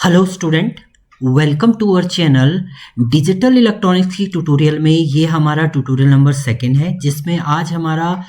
Hello student, welcome to our channel. Digital electronics की tutorial में ये हमारा ट्यूटोरियल नंबर 2 है, जिसमें आज हमारा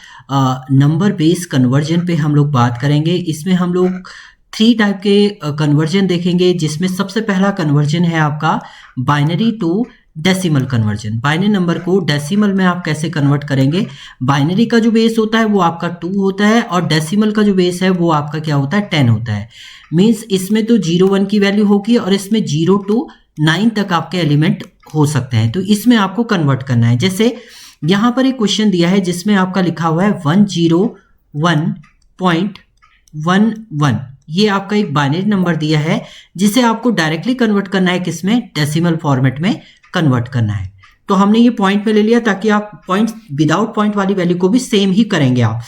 नंबर बेस कन्वर्जन पे हम लोग बात करेंगे। इसमें हम लोग 3 टाइप के कन्वर्जन देखेंगे, जिसमें सबसे पहला कन्वर्जन है आपका binary to decimal conversion. Binary number को डेसिमल में आप कैसे कन्वर्ट करेंगे। बाइनरी का जो बेस होता है वो आपका 2 होता है और डेसिमल का जो बेस है वो आपका क्या होता है 10 होता है। मीन्स इसमें तो 0 1 की वैल्यू होगी और इसमें 0 to 9 तक आपके एलिमेंट हो सकते हैं। तो इसमें आपको कन्वर्ट करना है। जैसे यहाँ पर एक क्वेश्चन दिया है जिसमें आपका लिखा हुआ है 101.11। ये आपका एक बाइनरी नंबर दिया है जिसे आपको डायरेक्टली कन्वर्ट करना है, किसमें, डेसिमल फॉर्मेट में कन्वर्ट करना है। तो हमने ये पॉइंट में ले लिया ताकि आप पॉइंट विदाउट पॉइंट वाली वैल्यू को भी सेम ही करेंगे आप।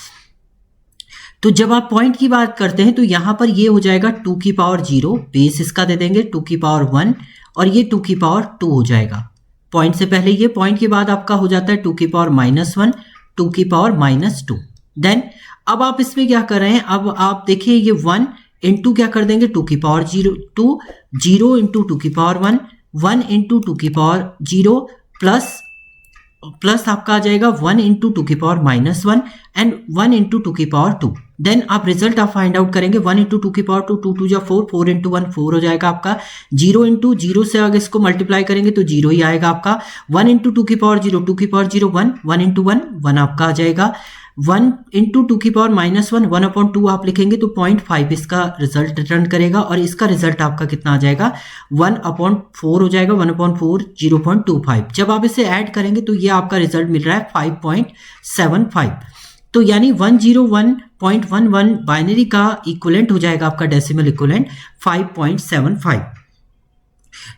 तो जब आप पॉइंट की बात करते हैं तो यहां पर ये हो जाएगा 2 की पावर 0, बेस इसका दे देंगे 2 की पावर 1 और ये 2 की पावर 2 हो जाएगा। पॉइंट से पहले ये, पॉइंट के बाद आपका हो जाता है 2 की पावर -1, 2 की पावर -2। देन अब आप इसमें क्या कर रहे हैं, अब आप देखिए ये 1 इंटू क्या कर देंगे 2 की पावर 2, 0 इंटू 2 की पावर 1, 1 इंटू 2 की पावर 0 प्लस आपका आ जाएगा 1 इंटू 2 की पावर -1 एंड 1 इंटू 2 की पावर 2। देन आप रिजल्ट आप फाइंड आउट करेंगे 1 इंटू 2 की पावर 2, 2 2 जा 4, 4 इंटू 1 4 हो जाएगा आपका। 0 इंटू 0 से अगर इसको मल्टीप्लाई करेंगे तो 0 ही आएगा आपका। 1 इंटू 2 की पावर 0, 2 की पावर 0 1, 1 इंटू 1 1 आपका आ जाएगा। 1 इंटू 2 की पावर -1, 1/2 आप लिखेंगे तो 0.5 इसका रिजल्ट रिटर्न करेगा और इसका रिजल्ट आपका कितना आ जाएगा 1/4 हो जाएगा। 1/4 0.25। जब आप इसे ऐड करेंगे तो ये आपका रिजल्ट मिल रहा है 5.75। तो यानी 101.11 बाइनरी का इक्विवेलेंट हो जाएगा आपका डेसिमल इक्विवेलेंट 5.75।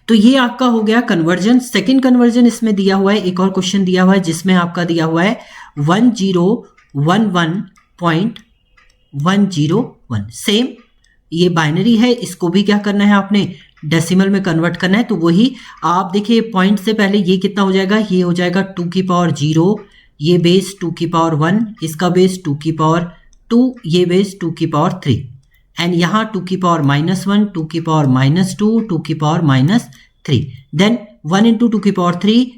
तो ये आपका हो गया कन्वर्जन। सेकंड कन्वर्जन इसमें दिया हुआ है, एक और क्वेश्चन दिया हुआ है जिसमें आपका दिया हुआ है 1011.101। सेम ये बाइनरी है, इसको भी क्या करना है आपने डेसिमल में कन्वर्ट करना है। तो वही आप देखिए पॉइंट से पहले ये कितना हो जाएगा, ये हो जाएगा 2 की पावर 0, ये बेस 2 की पावर 1, इसका बेस 2 की पावर 2, ये बेस 2 की पावर 3 एंड यहाँ 2 की पावर -1, 2 की पावर -2, 2 की पावर -3। देन 1 इंटू 2 की पावर 3,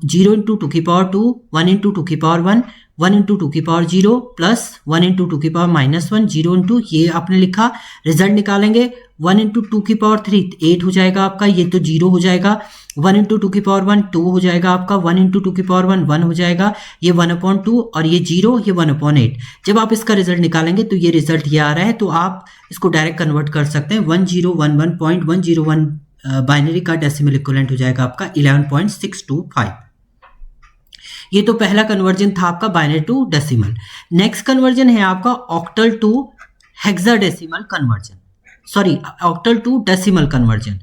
0 इंटू 2 की पावर 2, 1 इंटू 2 की पावर 1, 1 इंटू 2 की पावर 0 प्लस 1 इंटू 2 की पावर -1, 0 इंटू ये आपने लिखा। रिजल्ट निकालेंगे 1 इंटू 2 की पावर 3 8 हो जाएगा आपका, ये तो 0 हो जाएगा। 1 इंटू 2 की पावर 1 2 हो जाएगा आपका। 1 इंटू 2 की पावर 1 1 हो जाएगा, ये 1/2 और ये 0, ये 1/8। जब आप इसका रिजल्ट निकालेंगे तो ये रिजल्ट ये आ रहा है। तो आप इसको डायरेक्ट कन्वर्ट कर सकते हैं। 1011.101 बाइनरी का डेसिमल इक्विवेलेंट हो जाएगा आपका 11.625। ये तो पहला कन्वर्जन था आपका binary to decimal. Next conversion है आपका octal to hexadecimal conversion, sorry octal to decimal conversion.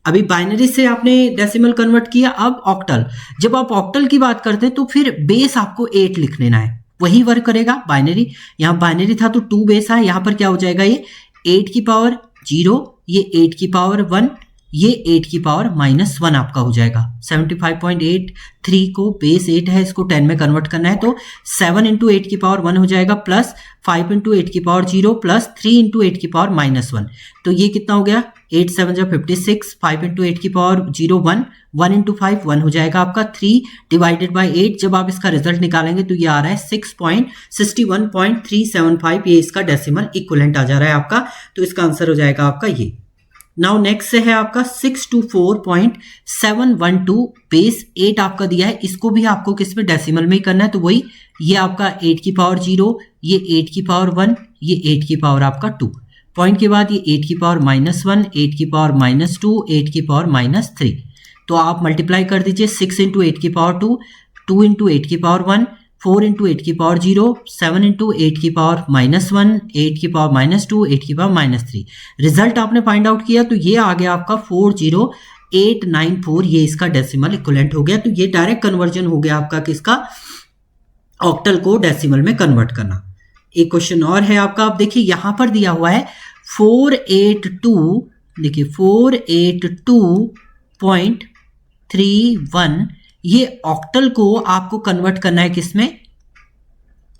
अभी बाइनरी से आपने डेसिमल कन्वर्ट किया, अब ऑक्टल। जब आप ऑक्टल की बात करते हैं तो फिर बेस आपको 8 लिख लेना है, वही वर्क करेगा। बाइनरी, यहाँ बाइनरी था तो 2 बेस है, यहाँ पर क्या हो जाएगा ये 8 की पावर 0, ये 8 की पावर 1, ये 8 की पावर -1 आपका हो जाएगा। 75.83 को बेस 8 है, इसको 10 में कन्वर्ट करना है तो 7 इंटू 8 की पावर 1 हो जाएगा प्लस 5 इंटू 8 की पावर 0 प्लस 3 इंटू 8 की पावर -1। तो ये कितना हो गया 8 7 जा 56, 5 इंटू 8 की पावर 0 1, 1 इंटू 5 1 हो जाएगा आपका। 3 डिवाइडेड बाई 8, जब आप इसका रिजल्ट निकालेंगे तो ये आ रहा है 6.61.375। ये इसका डेसिमल इक्विवेलेंट आ जा रहा है आपका। तो इसका आंसर हो जाएगा आपका ये। नाउ नेक्स्ट से है आपका 624.712 बेस 8 आपका दिया है, इसको भी आपको किस में डेसिमल में ही करना है। तो वही ये आपका 8 की पावर 0, ये 8 की पावर 1, ये 8 की पावर आपका 2। पॉइंट के बाद ये 8 की पावर -1, 8 की पावर -2, 8 की पावर -3। तो आप मल्टीप्लाई कर दीजिए 6 इंटू 8 की पावर 2, 2 इंटू 8 की पावर 1, 4 इंटू 8 की पावर 0, 7 इंटू 8 की पावर -1, 8 की पावर -2, 8 की पावर -3। रिजल्ट आपने फाइंड आउट किया तो ये आ गया आपका 40894। ये इसका डेसिमल इक्विवेलेंट हो गया। तो ये डायरेक्ट कन्वर्जन हो गया आपका किसका, ऑक्टल को डेसिमल में कन्वर्ट करना। एक क्वेश्चन और है आपका, आप देखिए यहां पर दिया हुआ है 482, देखिए 482.31। ये ऑक्टल को आपको कन्वर्ट करना है किसमें,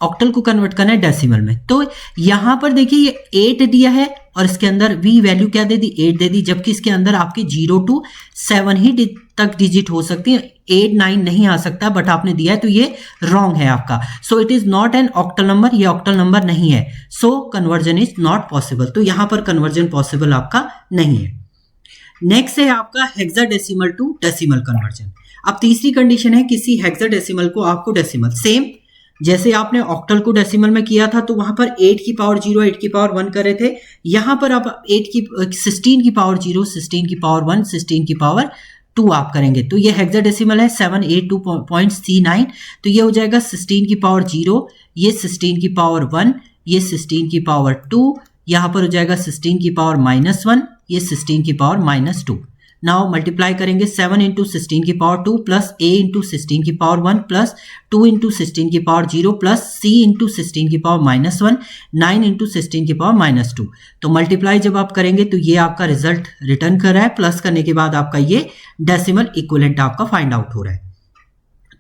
ऑक्टल को कन्वर्ट करना है डेसिमल में। तो यहां पर देखिए ये 8 दिया है और इसके अंदर v वैल्यू क्या दे दी, 8 दे दी, जबकि इसके अंदर आपके 0 to 7 ही तक डिजिट हो सकती है, 8 9 नहीं आ सकता, बट आपने दिया है तो ये रॉन्ग है आपका। So it is not an octal number, ये ऑक्टल नंबर नहीं है, सो कन्वर्जन इज नॉट पॉसिबल। तो यहां पर कन्वर्जन पॉसिबल आपका नहीं है। नेक्स्ट है आपका हेक्साडेसिमल टू डेसिमल कन्वर्जन। अब तीसरी कंडीशन है किसी हेक्साडेसिमल को आपको डेसिमल, सेम जैसे आपने ऑक्टल को डेसिमल में किया था तो वहां पर 8 की पावर 0 8 की पावर 1 कर रहे थे, यहां पर आप 16 की पावर 0 16 की पावर 1 16 की पावर 2 आप करेंगे। तो ये हेक्साडेसिमल है 782.39, तो ये हो जाएगा 16 की पावर 0, ये 16 की पावर 1, ये 16 की पावर 2, यहां पर हो जाएगा 16 की पावर -1, ये 16 की पावर -2। नाउ मल्टीप्लाई करेंगे 7 इंटू 16 की पावर 2 प्लस a इंटू 16 की पावर 1 प्लस 2 इंटू 16 की पावर 0 प्लस c इंटू 16 की पावर -1 9 इंटू 16 की पावर -2। तो मल्टीप्लाई जब आप करेंगे तो ये आपका रिजल्ट रिटर्न कर रहा है, प्लस करने के बाद आपका ये डेसिमल इक्विवेलेंट आपका फाइंड आउट हो रहा है।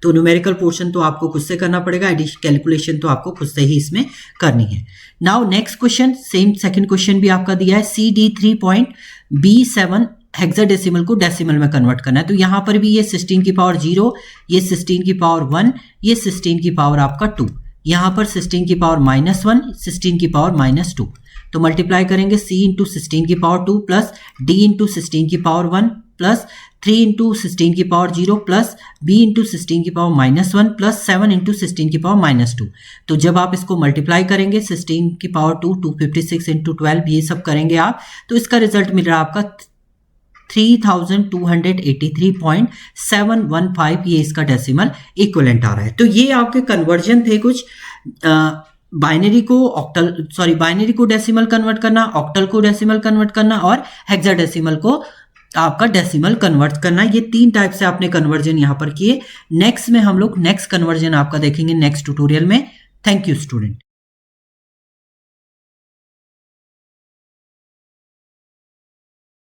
तो न्यूमेरिकल पोर्शन तो आपको खुद से करना पड़ेगा, एडिशन कैलकुलेशन तो आपको खुद से ही इसमें करनी है। Now next question, same second question भी आपका दिया है, CD3.B7 हेक्साडेसिमल को डेसिमल में कन्वर्ट करना है। तो यहां पर भी ये 16 की पावर 0, ये 16 की पावर 1, ये 16 की पावर आपका 2, यहां पर 16 की पावर -1 16 की पावर -2। तो मल्टीप्लाई करेंगे c इंटू 16 की पावर 2 प्लस d इंटू 16 की पावर 1 प्लस 3 इंटू 16 की पावर 0 प्लस b इंटू 16 की पावर -1 प्लस 7 इंटू 16 की पावर -2। तो जब आप इसको मल्टीप्लाई करेंगे 16 की पावर 2 256 इंटू 12 ये सब करेंगे आप, तो इसका रिजल्ट मिल रहा है आपका 3283.715, ये इसका डेसिमल इक्विवेलेंट आ रहा है। तो ये आपके कन्वर्जन थे कुछ, बाइनरी को ऑक्टल बाइनरी को डेसिमल कन्वर्ट करना, ऑक्टल को डेसिमल कन्वर्ट करना और हेक्साडेसिमल को आपका डेसिमल कन्वर्ट करना। ये 3 टाइप से आपने कन्वर्जन यहाँ पर किए। नेक्स्ट में हम लोग नेक्स्ट कन्वर्जन आपका देखेंगे नेक्स्ट ट्यूटोरियल में। Thank you student.